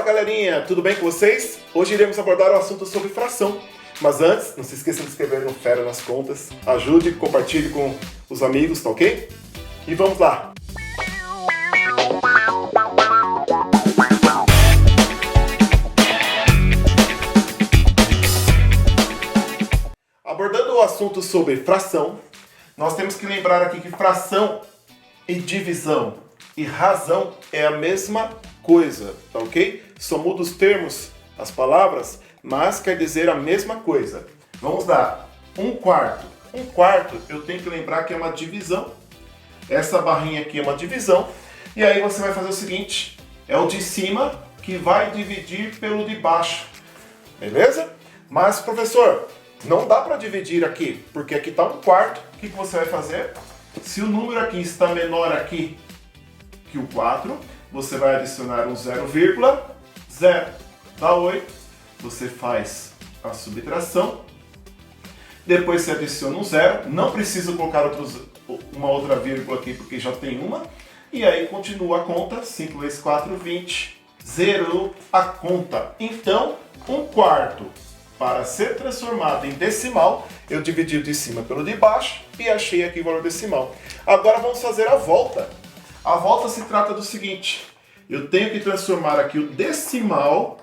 Galerinha, tudo bem com vocês? Hoje iremos abordar o assunto sobre fração. Mas antes, não se esqueça de inscrever no Fera nas Contas, ajude, compartilhe com os amigos, tá ok? E vamos lá! Abordando o assunto sobre fração, nós temos que lembrar aqui que fração e divisão e razão é a mesma coisa, tá ok? Só muda os termos, as palavras, mas quer dizer a mesma coisa. Vamos lá, 1/4. 1/4 eu tenho que lembrar que é uma divisão. Essa barrinha aqui é uma divisão. E aí você vai fazer o seguinte, é o de cima que vai dividir pelo de baixo. Beleza? Mas, professor, não dá para dividir aqui, porque aqui está 1/4. O que você vai fazer? Se o número aqui está menor aqui que o 4, você vai adicionar um 0,0, dá 8. Você faz a subtração. Depois você adiciona um 0. Não precisa colocar uma outra vírgula aqui, porque já tem uma. E aí continua a conta. 5 vezes 4, 20. Zerou a conta. Então, 1/4. Para ser transformado em decimal, eu dividi o de cima pelo de baixo e achei aqui o valor decimal. Agora vamos fazer a volta. A volta se trata do seguinte, eu tenho que transformar aqui o decimal,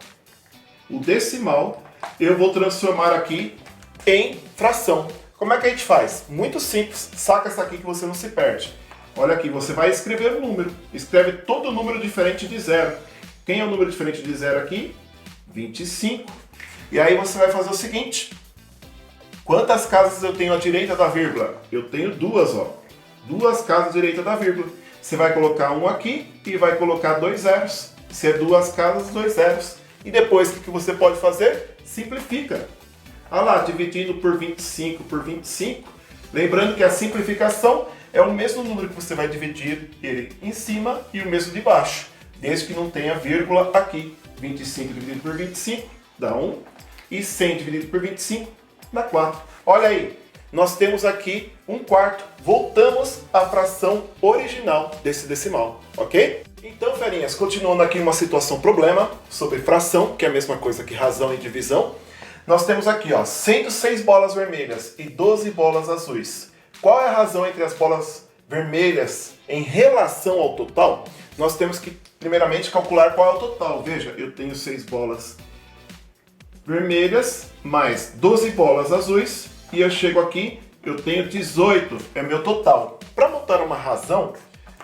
eu vou transformar aqui em fração. Como é que a gente faz? Muito simples, saca essa aqui que você não se perde. Olha aqui, você vai escrever o número, escreve todo número diferente de 0. Quem é o número diferente de 0 aqui? 25. E aí você vai fazer o seguinte, quantas casas eu tenho à direita da vírgula? Eu tenho duas, ó. Duas casas à direita da vírgula. Você vai colocar um aqui e vai colocar 2 zeros. Se é duas casas, 2 zeros. E depois, o que você pode fazer? Simplifica. Olha lá, dividindo por 25 por 25. Lembrando que a simplificação é o mesmo número que você vai dividir ele em cima e o mesmo de baixo. Desde que não tenha vírgula aqui. 25 dividido por 25 dá 1. E 100 dividido por 25 dá 4. Olha aí, nós temos aqui 1/4. Voltamos à fração original desse decimal, ok? Então, ferinhas, continuando aqui uma situação problema sobre fração, que é a mesma coisa que razão e divisão. Nós temos aqui, ó, 106 bolas vermelhas e 12 bolas azuis. Qual é a razão entre as bolas vermelhas em relação ao total? Nós temos que, primeiramente, calcular qual é o total. Veja, eu tenho 6 bolas vermelhas mais 12 bolas azuis e eu chego aqui, eu tenho 18, é meu total. Para montar uma razão,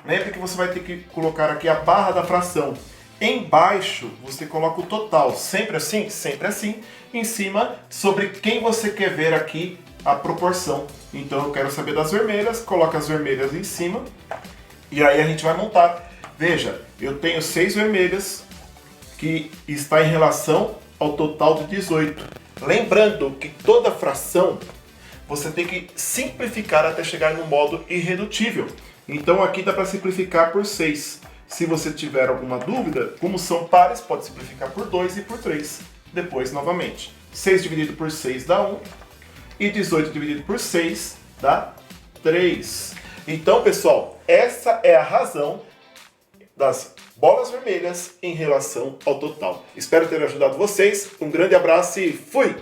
lembre que você vai ter que colocar aqui a barra da fração. Embaixo você coloca o total, sempre assim? Sempre assim. Em cima, sobre quem você quer ver aqui a proporção. Então eu quero saber das vermelhas, coloca as vermelhas em cima e aí a gente vai montar. Veja, eu tenho 6 vermelhas que está em relação ao total de 18. Lembrando que toda fração você tem que simplificar até chegar no modo irredutível. Então aqui dá para simplificar por 6. Se você tiver alguma dúvida, como são pares, pode simplificar por 2 e por 3. Depois, novamente, 6 dividido por 6 dá 1. E 18 dividido por 6 dá 3. Então, pessoal, essa é a razão das bolas vermelhas em relação ao total. Espero ter ajudado vocês. Um grande abraço e fui!